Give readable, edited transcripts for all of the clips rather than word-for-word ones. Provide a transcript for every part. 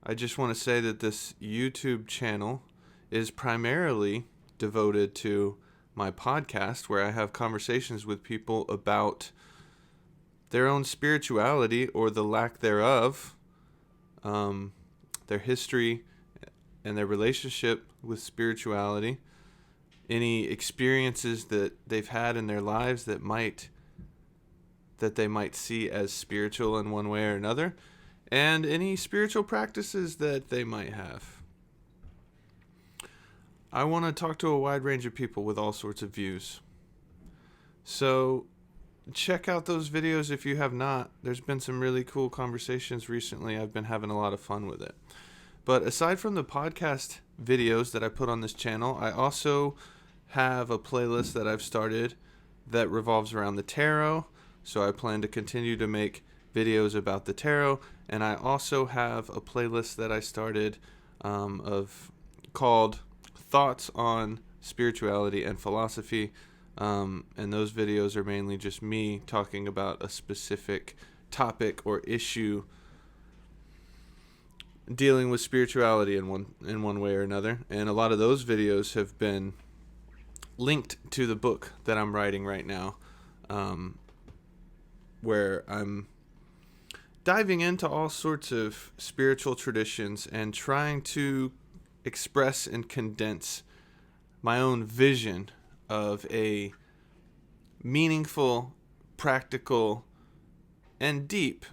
I just want to say that this YouTube channel is primarily devoted to my podcast, where I have conversations with people about their own spirituality or the lack thereof, um, their history and their relationship with spirituality, any experiences that they've had in their lives that they might see as spiritual in one way or another, and any spiritual practices that they might have. I want to talk to a wide range of people with all sorts of views. So check out those videos if you have not. There's been some really cool conversations recently. I've been having a lot of fun with it. But aside from the podcast videos that I put on this channel, I also have a playlist that I've started that revolves around the tarot. So I plan to continue to make videos about the tarot. And I also have a playlist that I started called Thoughts on Spirituality and Philosophy. And those videos are mainly just me talking about a specific topic or issue dealing with spirituality in one way or another. And a lot of those videos have been linked to the book that I'm writing right now, where I'm diving into all sorts of spiritual traditions and trying to express and condense my own vision of a meaningful, practical, and deep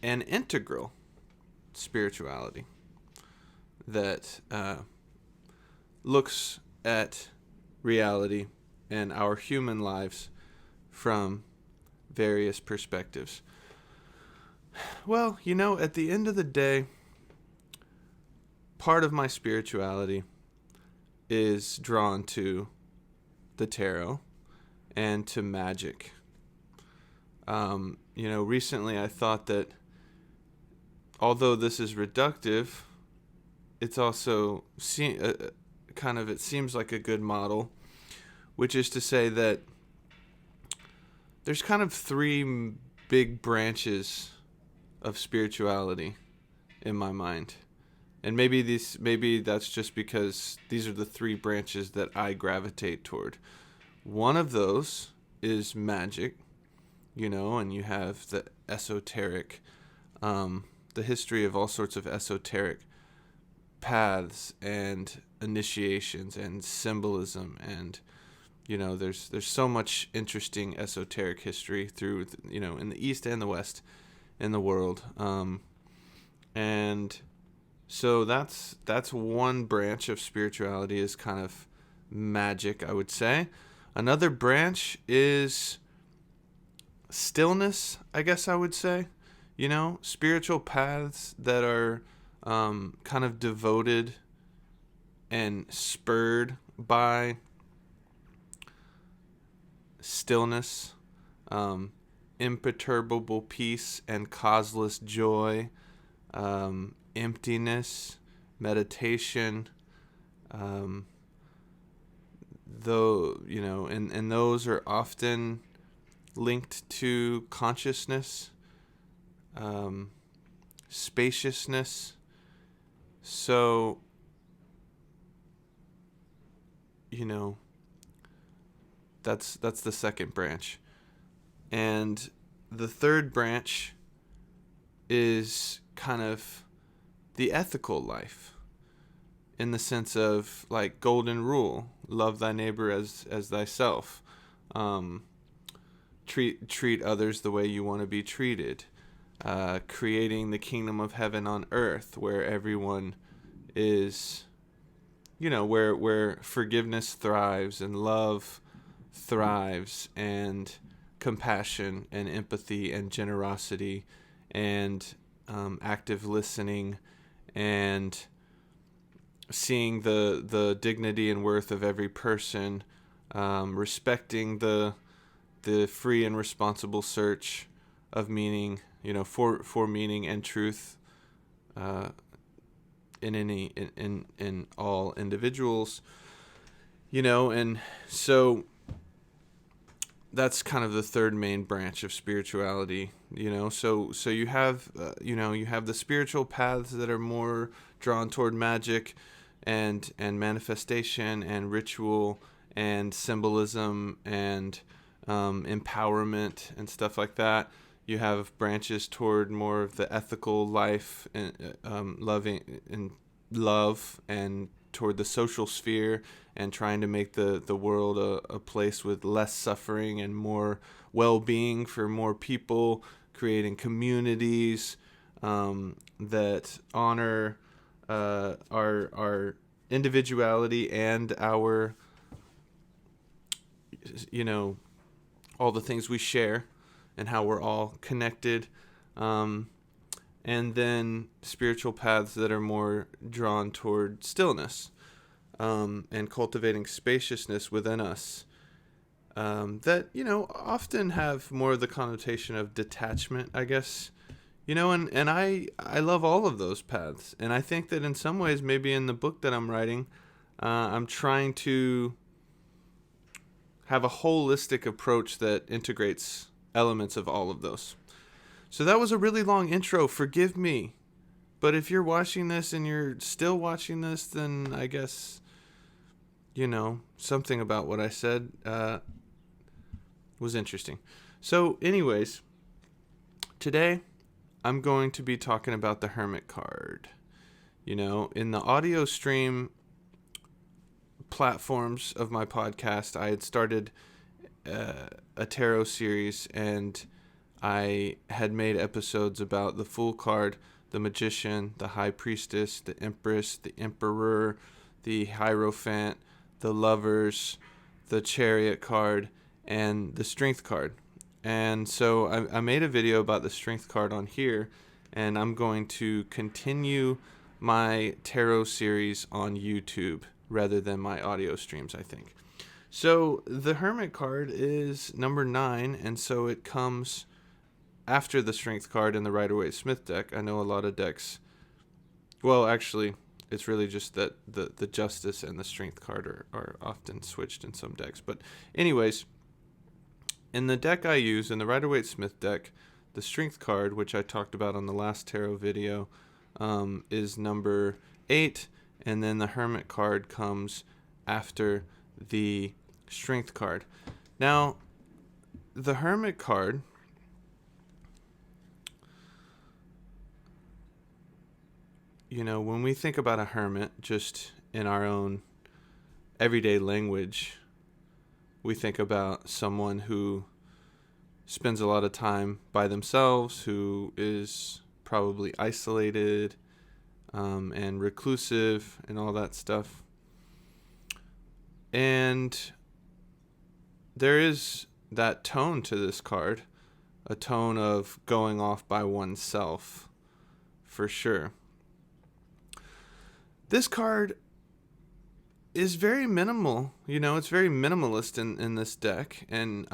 and integral spirituality that looks at reality and our human lives from various perspectives. Well, at the end of the day, part of my spirituality is drawn to the tarot and to magic. Recently I thought that although this is reductive, it's also it seems like a good model, which is to say that there's kind of three big branches of spirituality in my mind. And maybe that's just because these are the three branches that I gravitate toward. One of those is magic, and you have the esoteric, the history of all sorts of esoteric paths and initiations and symbolism, and there's so much interesting esoteric history through in the East and the West in the world, and so that's one branch of spirituality, is kind of magic, I would say. Another branch is stillness, I guess I would say. Spiritual paths that are kind of devoted and spurred by stillness, imperturbable peace and causeless joy, emptiness, meditation, and those are often linked to consciousness, spaciousness. So, that's the second branch. And the third branch is kind of the ethical life, in the sense of like golden rule: love thy neighbor as thyself. Treat others the way you want to be treated. Creating the kingdom of heaven on earth, where everyone is, where forgiveness thrives and love thrives, and compassion and empathy and generosity and active listening, and seeing the dignity and worth of every person, respecting the free and responsible search of meaning, for meaning and truth, in all individuals, and so that's kind of the third main branch of spirituality, so you have you have the spiritual paths that are more drawn toward magic and manifestation and ritual and symbolism and empowerment and stuff like that. You have branches toward more of the ethical life and loving and love, and toward the social sphere, and trying to make the world a place with less suffering and more well-being for more people, creating communities that honor our individuality and our, all the things we share and how we're all connected. And then spiritual paths that are more drawn toward stillness and cultivating spaciousness within us, that, often have more of the connotation of detachment, I guess. And I love all of those paths. And I think that in some ways, maybe in the book that I'm writing, I'm trying to have a holistic approach that integrates elements of all of those. So that was a really long intro. Forgive me. But if you're watching this and you're still watching this, then I guess, something about what I said was interesting. So anyways, today I'm going to be talking about the Hermit card. In the audio stream platforms of my podcast, I had started a tarot series, and I had made episodes about the Fool card, the Magician, the High Priestess, the Empress, the Emperor, the Hierophant, the Lovers, the Chariot card, and the Strength card. And so I made a video about the Strength card on here, and I'm going to continue my tarot series on YouTube rather than my audio streams, I think. So the Hermit card is number 9, and so it comes after the Strength card in the Rider-Waite-Smith deck. I know a lot of decks, well, actually, it's really just that the Justice and the Strength card are often switched in some decks. But anyways, in the deck I use, in the Rider-Waite-Smith deck, the Strength card, which I talked about on the last tarot video, is number 8, and then the Hermit card comes after the Strength card. Now, the Hermit card, when we think about a hermit, just in our own everyday language, we think about someone who spends a lot of time by themselves, who is probably isolated and reclusive and all that stuff. And there is that tone to this card, a tone of going off by oneself, for sure. This card is very minimal, it's very minimalist in this deck. And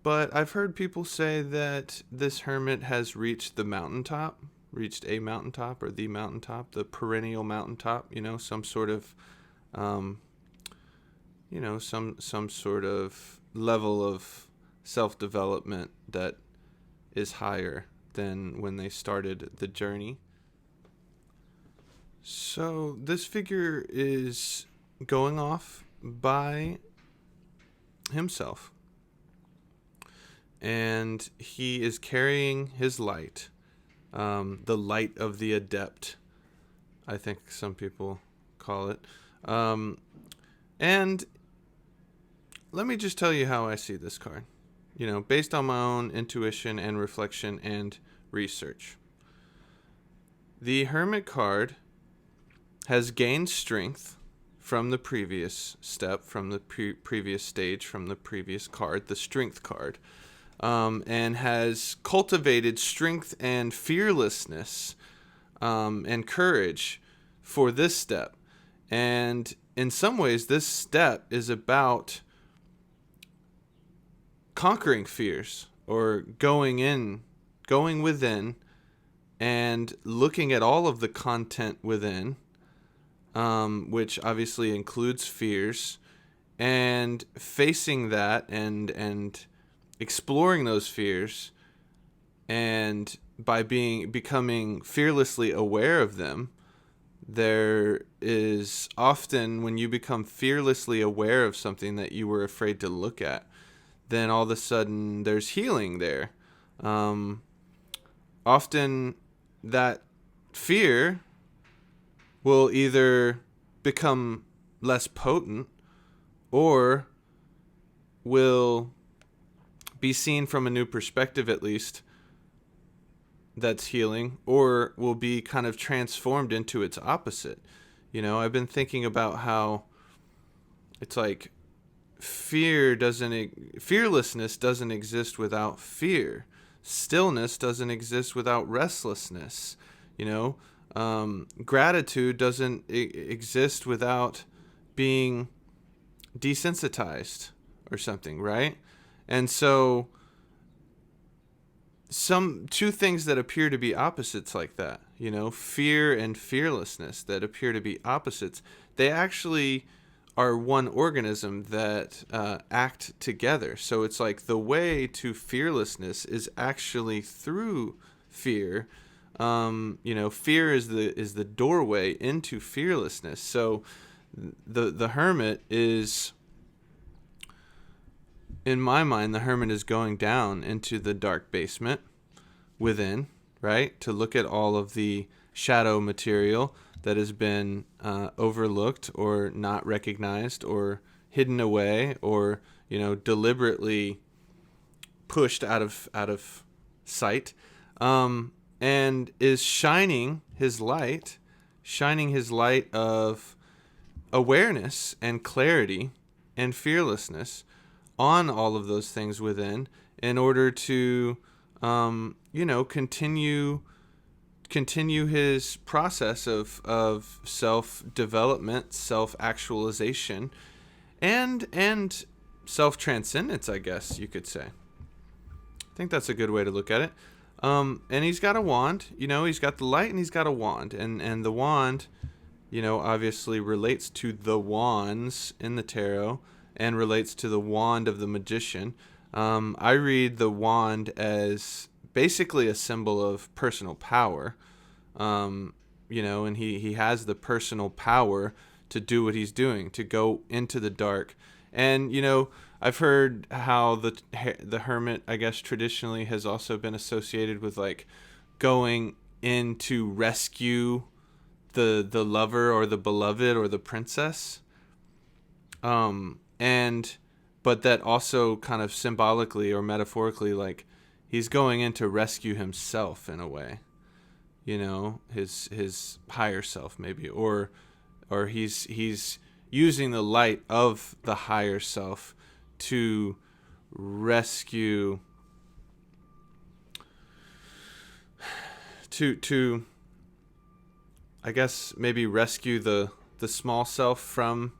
but I've heard people say that this hermit has reached a mountaintop, or the mountaintop, the perennial mountaintop, some sort of some sort of level of self-development that is higher than when they started the journey. So this figure is going off by himself, and he is carrying his light, the light of the adept, I think some people call it. And let me just tell you how I see this card, based on my own intuition and reflection and research. The Hermit card has gained strength from the previous step, from the previous stage, from the previous card, the Strength card, and has cultivated strength and fearlessness and courage for this step. And in some ways, this step is about conquering fears, or going within and looking at all of the content within, which obviously includes fears, and facing that and exploring those fears, and by becoming fearlessly aware of them, there is often, when you become fearlessly aware of something that you were afraid to look at, then all of a sudden there's healing there. Often that fear will either become less potent, or will be seen from a new perspective, at least, that's healing, or will be kind of transformed into its opposite. I've been thinking about how it's like fearlessness doesn't exist without fear. Stillness doesn't exist without restlessness. Gratitude doesn't exist without being desensitized or something, right? And so two things that appear to be opposites like that, fear and fearlessness that appear to be opposites, they actually are one organism that act together. So it's like the way to fearlessness is actually through fear. Fear is the doorway into fearlessness. So the hermit is, in my mind, the hermit is going down into the dark basement within, right, to look at all of the shadow material that has been overlooked or not recognized or hidden away, or deliberately pushed out of sight, and is shining his light of awareness and clarity and fearlessness on all of those things within, in order to continue his process of self-development, self-actualization, and self-transcendence, I guess you could say. I think that's a good way to look at it. And he's got a wand. He's got the light and he's got a wand, and the wand, obviously relates to the wands in the tarot, and relates to the wand of the magician. I read the wand as basically a symbol of personal power, and he has the personal power to do what he's doing, to go into the dark. And I've heard how the hermit, I guess, traditionally has also been associated with like going in to rescue the lover or the beloved or the princess, but that also kind of symbolically or metaphorically, like, he's going in to rescue himself in a way, his higher self maybe, or he's using the light of the higher self to rescue, to I guess maybe rescue the small self from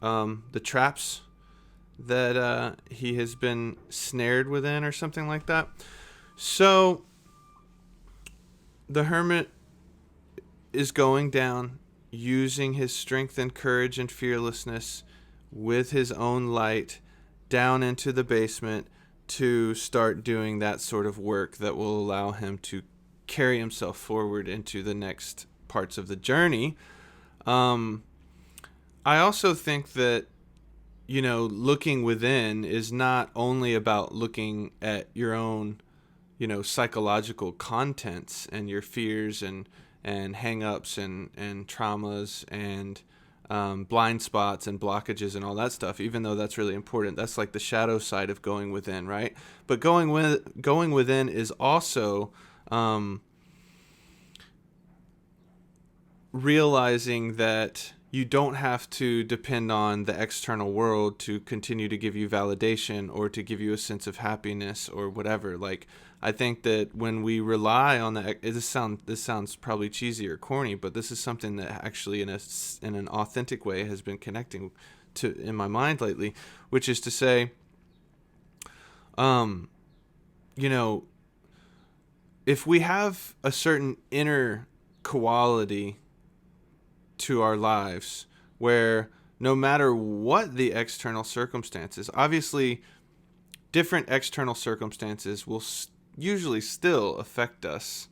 the traps that he has been snared within, or something like that. So the hermit is going down, using his strength and courage and fearlessness with his own light, down into the basement to start doing that sort of work that will allow him to carry himself forward into the next parts of the journey. I also think that looking within is not only about looking at your own, psychological contents and your fears and hang-ups and traumas and blind spots and blockages and all that stuff, even though that's really important. That's like the shadow side of going within, right? But going within is also realizing that you don't have to depend on the external world to continue to give you validation or to give you a sense of happiness or whatever. Like, I think that when we rely on this sounds probably cheesy or corny, but this is something that actually in an authentic way has been connecting to in my mind lately, which is to say, if we have a certain inner quality to our lives where no matter what the external circumstances. Obviously, different external circumstances will usually still affect us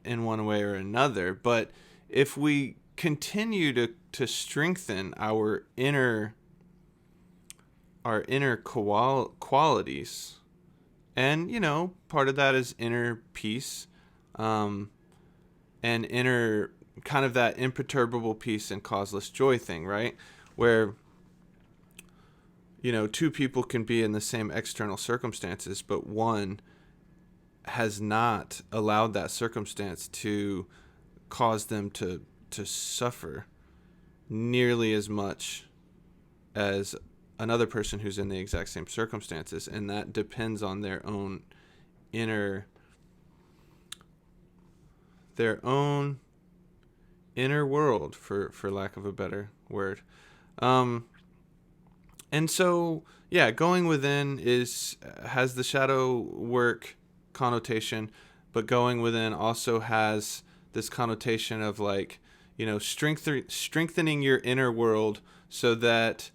in one way or another. But if we continue to strengthen our inner qualities, and part of that is inner peace, and inner kind of that imperturbable peace and causeless joy thing, right? Where two people can be in the same external circumstances, but one has not allowed that circumstance to cause them to suffer nearly as much as another person who's in the exact same circumstances, and that depends on their own inner world, for lack of a better word. And so, yeah, going within has the shadow work connotation, but going within also has this connotation of strengthening your inner world so that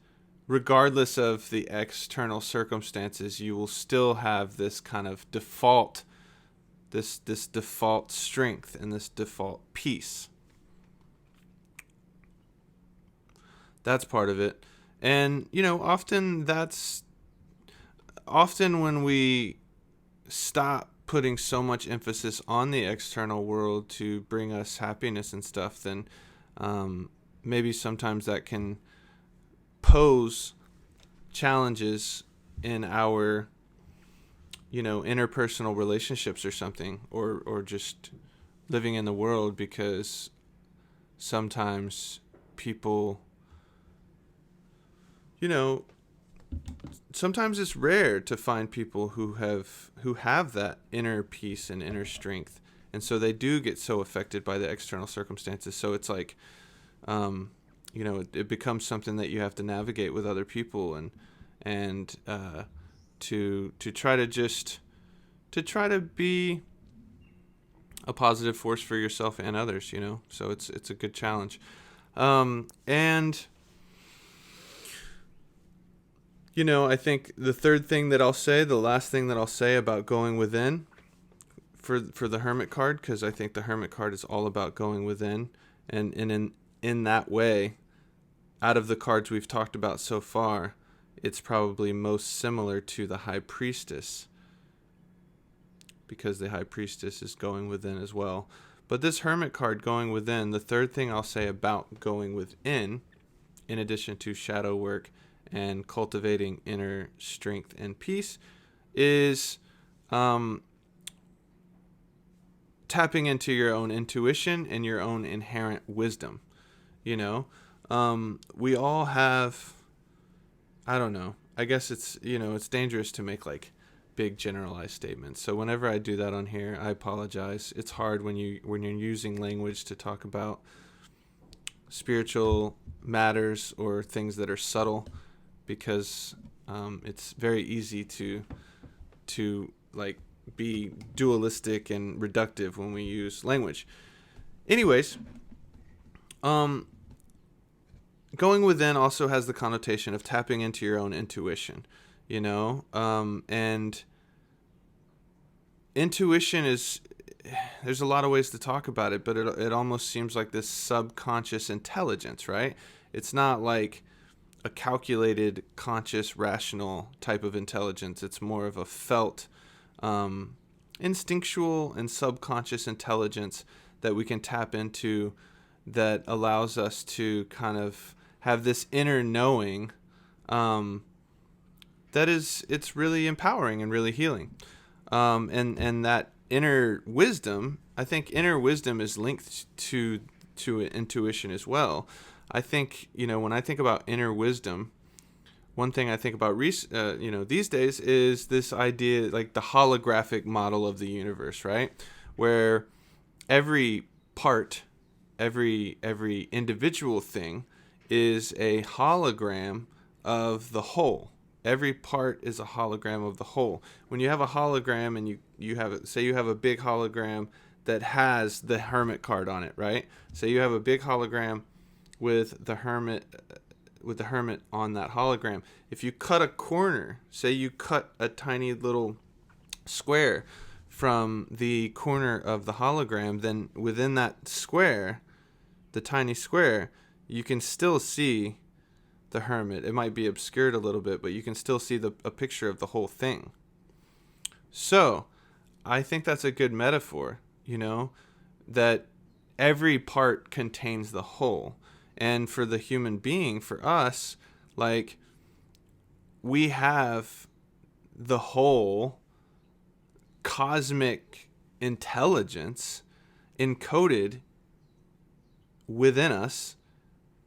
regardless of the external circumstances, you will still have this kind of default, this default strength and this default peace. That's part of it. And, often when we stop putting so much emphasis on the external world to bring us happiness and stuff, then maybe sometimes that can pose challenges in our, interpersonal relationships or something, or just living in the world, because sometimes people, sometimes it's rare to find people who have that inner peace and inner strength, and so they do get so affected by the external circumstances. So it's like, it becomes something that you have to navigate with other people, and to try to be a positive force for yourself and others. So it's a good challenge, and. I think the last thing that I'll say about going within for the Hermit card, because I think the Hermit card is all about going within, and in that way, out of the cards we've talked about so far, it's probably most similar to the High Priestess, because the High Priestess is going within as well. But this Hermit card, going within, the third thing I'll say about going within, in addition to shadow work and cultivating inner strength and peace, is tapping into your own intuition and your own inherent wisdom. We all have, I don't know, I guess it's dangerous to make big generalized statements. So whenever I do that on here, I apologize. It's hard when you're using language to talk about spiritual matters or things that are subtle, because it's very easy to be dualistic and reductive when we use language. Anyways, going within also has the connotation of tapping into your own intuition, and intuition is, there's a lot of ways to talk about it, but it almost seems like this subconscious intelligence, right? It's not like a calculated, conscious, rational type of intelligence. It's more of a felt, instinctual and subconscious intelligence that we can tap into, that allows us to kind of have this inner knowing, it's really empowering and really healing. And that inner wisdom, I think inner wisdom is linked to intuition as well. I think, when I think about inner wisdom, one thing I think about, these days is this idea, like the holographic model of the universe, right? Where every part, every individual thing is a hologram of the whole. Every part is a hologram of the whole. When you have a hologram and you have a big hologram that has the Hermit card on it, right? So you have a big hologram with the hermit on that hologram. If you cut a corner, say you cut a tiny little square from the corner of the hologram, then within that square, the tiny square, you can still see the hermit. It might be obscured a little bit, but you can still see a picture of the whole thing. So I think that's a good metaphor, that every part contains the whole. And for the human being, for us, like, we have the whole cosmic intelligence encoded within us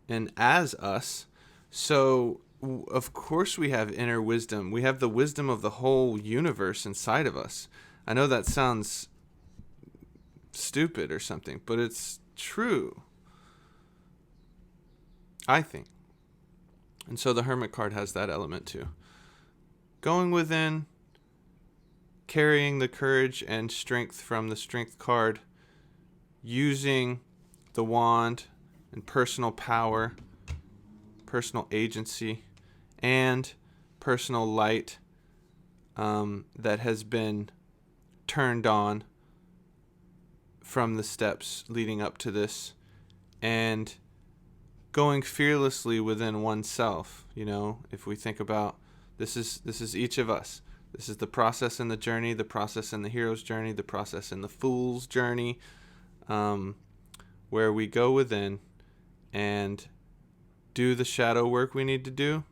and as us. So of course we have inner wisdom. We have the wisdom of the whole universe inside of us. I know that sounds stupid or something, but it's true, I think. And so the Hermit card has that element too. Going within, carrying the courage and strength from the Strength card, using the wand and personal power, personal agency, and personal light that has been turned on from the steps leading up to this, and going fearlessly within oneself. If we think about this is each of us. This is the process in the journey, the process in the hero's journey, the process in the fool's journey, where we go within and do the shadow work we need to do,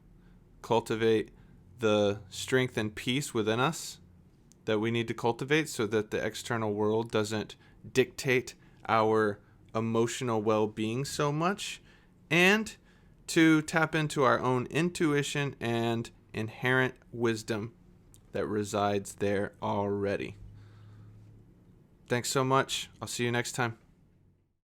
cultivate the strength and peace within us that we need to cultivate so that the external world doesn't dictate our emotional well-being so much, and to tap into our own intuition and inherent wisdom that resides there already. Thanks so much. I'll see you next time.